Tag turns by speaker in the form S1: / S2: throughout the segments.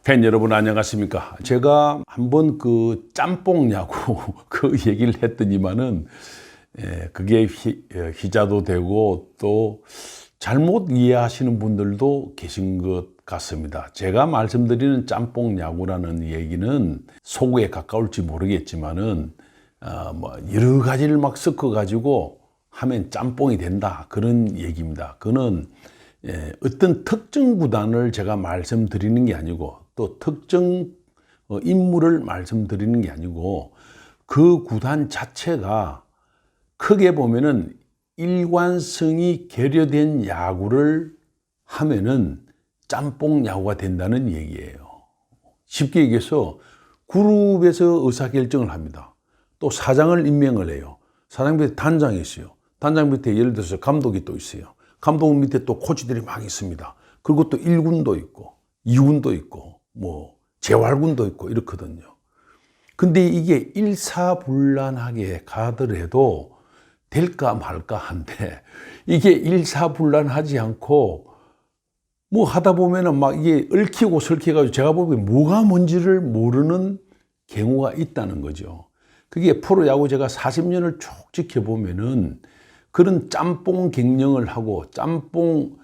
S1: 팬 여러분 안녕하십니까? 제가 한번 그 짬뽕 야구 그 얘기를 했더니만은 그게 희자도 되고 또 잘못 이해하시는 분들도 계신 것 같습니다. 제가 말씀드리는 짬뽕 야구라는 얘기는 소구에 가까울지 모르겠지만은 뭐 여러 가지를 막 섞어 가지고 하면 짬뽕이 된다 그런 얘기입니다. 그는 어떤 특정 구단을 제가 말씀드리는 게 아니고 또 특정 인물을 말씀드리는 게 아니고 그 구단 자체가 크게 보면은 일관성이 결여된 야구를 하면은 짬뽕 야구가 된다는 얘기예요. 쉽게 얘기해서 그룹에서 의사결정을 합니다. 또 사장을 임명을 해요. 사장 밑에 단장이 있어요. 단장 밑에 예를 들어서 감독이 또 있어요. 감독 밑에 또 코치들이 막 있습니다. 그리고 또 1군도 있고 2군도 있고 뭐 재활군도 있고 이렇거든요. 근데 이게 일사불란하게 가더라도 될까 말까 한데 이게 일사불란하지 않고 뭐 하다 보면은 막 이게 얽히고 설키가지고 제가 보기엔 뭐가 뭔지를 모르는 경우가 있다는 거죠. 그게 프로야구 제가 40년을 쭉 지켜보면은 그런 짬뽕 경영을 하고 짬뽕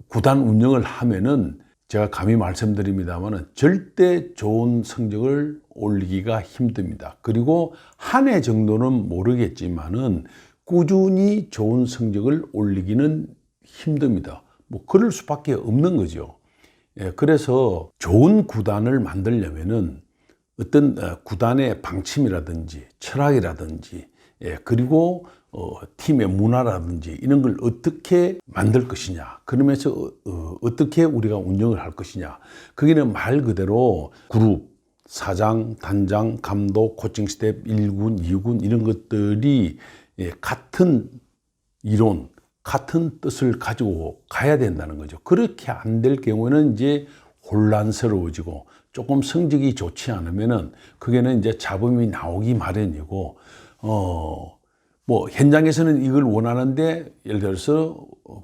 S1: 구단 운영을 하면은 제가 감히 말씀드립니다만은 절대 좋은 성적을 올리기가 힘듭니다. 그리고 한 해 정도는 모르겠지만은 꾸준히 좋은 성적을 올리기는 힘듭니다. 뭐 그럴 수밖에 없는 거죠. 그래서 좋은 구단을 만들려면은 어떤 구단의 방침이라든지 철학이라든지 그리고 팀의 문화라든지 이런 걸 어떻게 만들 것이냐, 그러면서 어떻게 우리가 운영을 할 것이냐, 거기는 말 그대로 그룹, 사장, 단장, 감독, 코칭 스텝, 1군, 2군 이런 것들이 같은 이론, 같은 뜻을 가지고 가야 된다는 거죠. 그렇게 안 될 경우에는 이제 혼란스러워지고 조금 성적이 좋지 않으면은 그게는 이제 잡음이 나오기 마련이고 뭐 현장에서는 이걸 원하는데 예를 들어서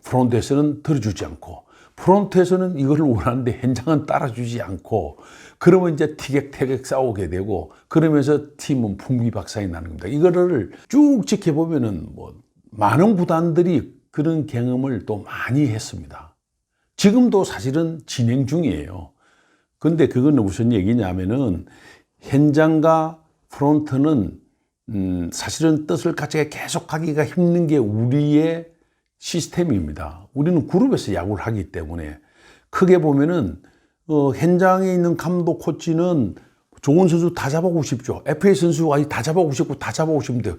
S1: 프론트에서는 들어주지 않고 프론트에서는 이걸 원하는데 현장은 따라주지 않고 그러면 이제 티격태격 싸우게 되고 그러면서 팀은 풍비박산이 나는 겁니다. 이거를 쭉 지켜보면은 뭐 많은 구단들이 그런 경험을 또 많이 했습니다. 지금도 사실은 진행 중이에요. 근데 그건 무슨 얘기냐면은 현장과 프론트는 사실은 뜻을 같이 계속하기가 힘든 게 우리의 시스템입니다. 우리는 그룹에서 야구를 하기 때문에 크게 보면은 현장에 있는 감독, 코치는 좋은 선수 다 잡아오고 싶죠. FA 선수 다 잡아오고 싶고 다 잡아오고 싶은데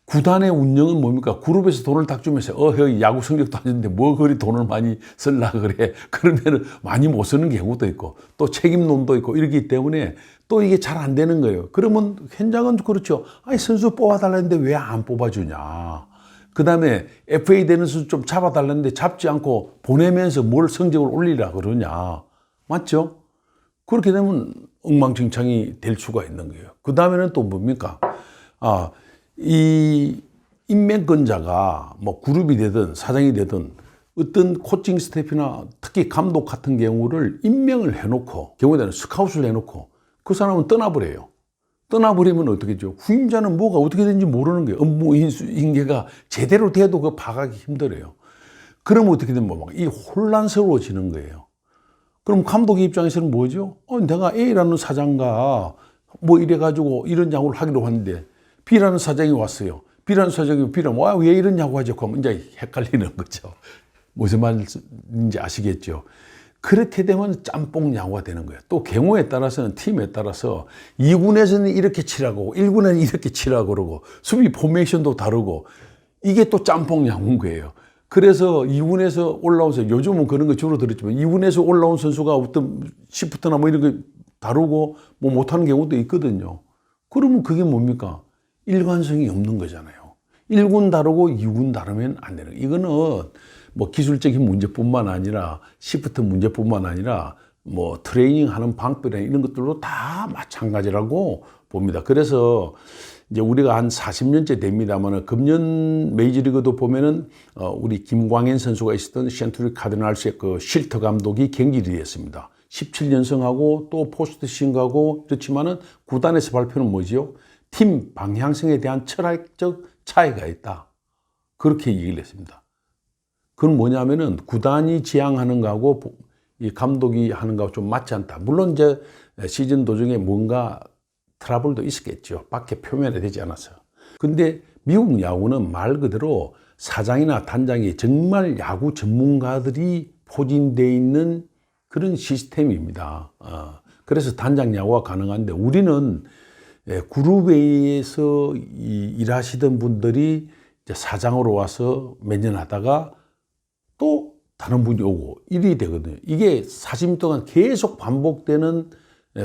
S1: 구단의 운영은 뭡니까? 그룹에서 돈을 딱 주면서 야구 성적도 안 좋는데 뭐 그리 돈을 많이 쓸라 그래. 그러면은 많이 못 쓰는 경우도 있고 또 책임론도 있고 이러기 때문에 또 이게 잘 안 되는 거예요. 그러면 현장은 그렇죠. 아니 선수 뽑아달라는데 왜 안 뽑아주냐. 그 다음에 FA 되는 선수 좀 잡아달라는데 잡지 않고 보내면서 뭘 성적을 올리라 그러냐. 맞죠? 그렇게 되면 엉망진창이 될 수가 있는 거예요. 그 다음에는 또 뭡니까? 이 임명권자가 뭐 그룹이 되든 사장이 되든 어떤 코칭 스태프나 특히 감독 같은 경우를 임명을 해놓고 경우에 따라 스카웃을 해놓고 그 사람은 떠나버려요. 떠나버리면 어떻게 되죠? 후임자는 뭐가 어떻게 되는지 모르는 거예요. 업무 인계가 제대로 돼도 그 파악하기 힘들어요. 그러면 어떻게 되면 막 이 혼란스러워지는 거예요. 그럼 감독의 입장에서는 뭐죠? 내가 A라는 사장과 뭐 이래가지고 이런 야구를 하기로 했는데 B라는 사장이 왔어요. B라는 사장이 B라면 왜 이런 야구 하지? 그러면 이제 헷갈리는 거죠. 무슨 말인지 아시겠죠? 그렇게 되면 짬뽕 야구가 되는 거예요. 또 경우에 따라서는 팀에 따라서 2군에서는 이렇게 치라고 1군에는 이렇게 치라고 그러고 수비 포메이션도 다르고 이게 또 짬뽕 야구인 거예요. 그래서 2군에서 올라온 선수, 요즘은 그런 거 줄어들었지만 2군에서 올라온 선수가 어떤 시프트나 뭐 이런 거 다루고 뭐 못하는 경우도 있거든요. 그러면 그게 뭡니까? 일관성이 없는 거잖아요. 1군 다르고 2군 다르면 안 되는 거예요. 이거는 뭐 기술적인 문제뿐만 아니라 시프트 문제뿐만 아니라 뭐 트레이닝 하는 방법이나 이런 것들도 다 마찬가지라고 봅니다. 그래서 이제 우리가 한 40년째 됩니다만 금년 메이저리그도 보면은 우리 김광현 선수가 있었던 센트럴 카디널스의 그 실터 감독이 경질이 됐습니다. 17연승하고 또 포스트 시즌하고 그렇지만은 구단에서 발표는 뭐지요? 팀 방향성에 대한 철학적 차이가 있다. 그렇게 얘기를 했습니다. 그건 뭐냐면은 구단이 지향하는 거하고 이 감독이 하는 거하고 좀 맞지 않다. 물론 이제 시즌 도중에 뭔가 트러블도 있었겠죠. 밖에 표면에 되지 않았어요. 근데 미국 야구는 말 그대로 사장이나 단장이 정말 야구 전문가들이 포진되어 있는 그런 시스템입니다. 그래서 단장 야구가 가능한데 우리는 그룹에서 일하시던 분들이 이제 사장으로 와서 몇 년 하다가 또 다른 분이 오고 이리 되거든요. 이게 40년 동안 계속 반복되는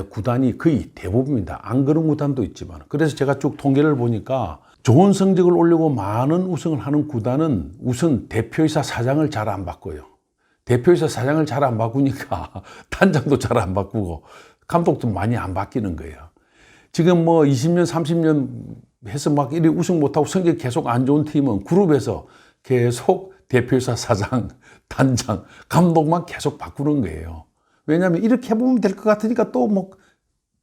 S1: 구단이 거의 대부분입니다. 안 그런 구단도 있지만. 그래서 제가 쭉 통계를 보니까 좋은 성적을 올리고 많은 우승을 하는 구단은 우선 대표이사 사장을 잘 안 바꿔요. 대표이사 사장을 잘 안 바꾸니까 단장도 잘 안 바꾸고 감독도 많이 안 바뀌는 거예요. 지금 뭐 20년, 30년 해서 막 이리 우승 못하고 성적이 계속 안 좋은 팀은 그룹에서 계속 대표이사 사장, 단장, 감독만 계속 바꾸는 거예요. 왜냐하면 이렇게 해보면 될 것 같으니까 또 뭐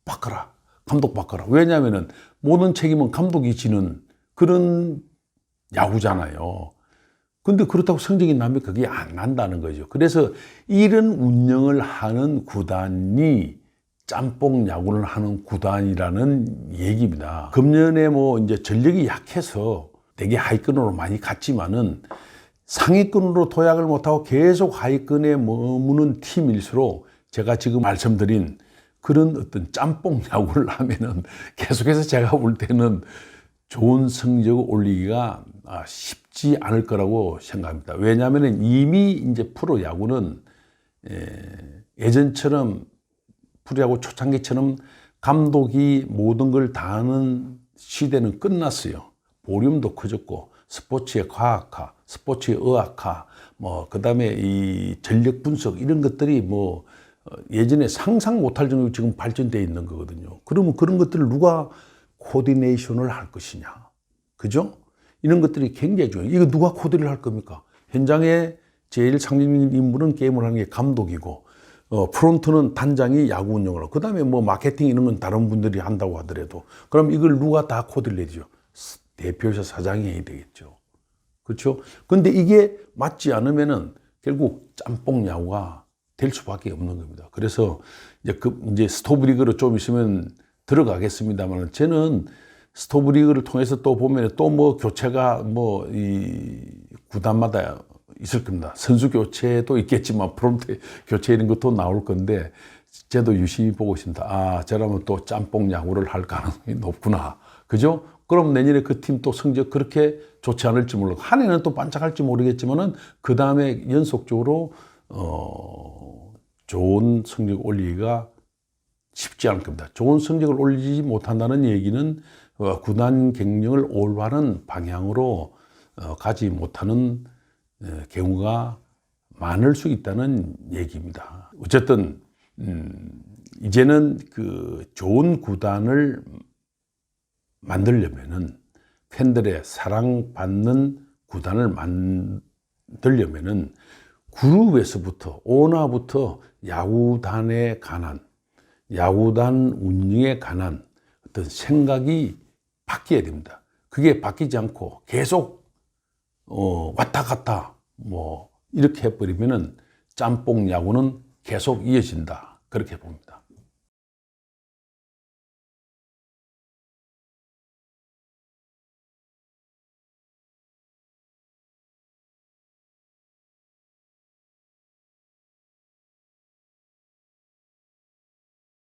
S1: 바꿔라. 감독 바꿔라. 왜냐하면 모든 책임은 감독이 지는 그런 야구잖아요. 근데 그렇다고 성적이 나면 그게 안 난다는 거죠. 그래서 이런 운영을 하는 구단이 짬뽕 야구를 하는 구단이라는 얘기입니다. 금년에 뭐 이제 전력이 약해서 되게 하위권으로 많이 갔지만은 상위권으로 도약을 못하고 계속 하위권에 머무는 팀일수록 제가 지금 말씀드린 그런 어떤 짬뽕 야구를 하면은 계속해서 제가 볼 때는 좋은 성적을 올리기가 쉽지 않을 거라고 생각합니다. 왜냐하면 이미 이제 프로 야구는 예전처럼 프로야구 초창기처럼 감독이 모든 걸 다 하는 시대는 끝났어요. 보륨도 커졌고 스포츠의 과학화, 스포츠의 의학화, 뭐 그다음에 이 전력 분석 이런 것들이 뭐 예전에 상상 못할 정도로 지금 발전되어 있는 거거든요. 그러면 그런 것들을 누가 코디네이션을 할 것이냐, 그죠? 이런 것들이 굉장히 중요해요. 이거 누가 코디를 할 겁니까? 현장에 제일 상징적인 인물은 게임을 하는 게 감독이고, 프론트는 단장이 야구 운영을 하고, 그 다음에 뭐 마케팅 이런 건 다른 분들이 한다고 하더라도, 그럼 이걸 누가 다 코디를 해야죠? 대표이사 사장이 해야 되겠죠. 그렇죠? 근데 이게 맞지 않으면은 결국 짬뽕 야구가 될 수밖에 없는 겁니다. 그래서 이제 스토브리그로 좀 있으면 들어가겠습니다만, 저는 스토브리그를 통해서 또 보면 또 뭐 교체가 뭐 이 구단마다 있을 겁니다. 선수 교체도 있겠지만 프론트 교체 이런 것도 나올 건데, 저도 유심히 보고 있습니다. 저라면 또 짬뽕 야구를 할 가능성이 높구나. 그죠? 그럼 내년에 그 팀 또 성적 그렇게 좋지 않을지 모르고, 한 해는 또 반짝할지 모르겠지만은 그 다음에 연속적으로 좋은 성적 올리기가 쉽지 않을 겁니다. 좋은 성적을 올리지 못한다는 얘기는 구단 경영을 올바른 방향으로 가지 못하는 경우가 많을 수 있다는 얘기입니다. 어쨌든 이제는 그 좋은 구단을 만들려면은, 팬들의 사랑받는 구단을 만들려면은 그룹에서부터, 오너부터 야구단에 관한, 야구단 운영에 관한 어떤 생각이 바뀌어야 됩니다. 그게 바뀌지 않고 계속 왔다 갔다 뭐 이렇게 해버리면은 짬뽕 야구는 계속 이어진다, 그렇게 봅니다.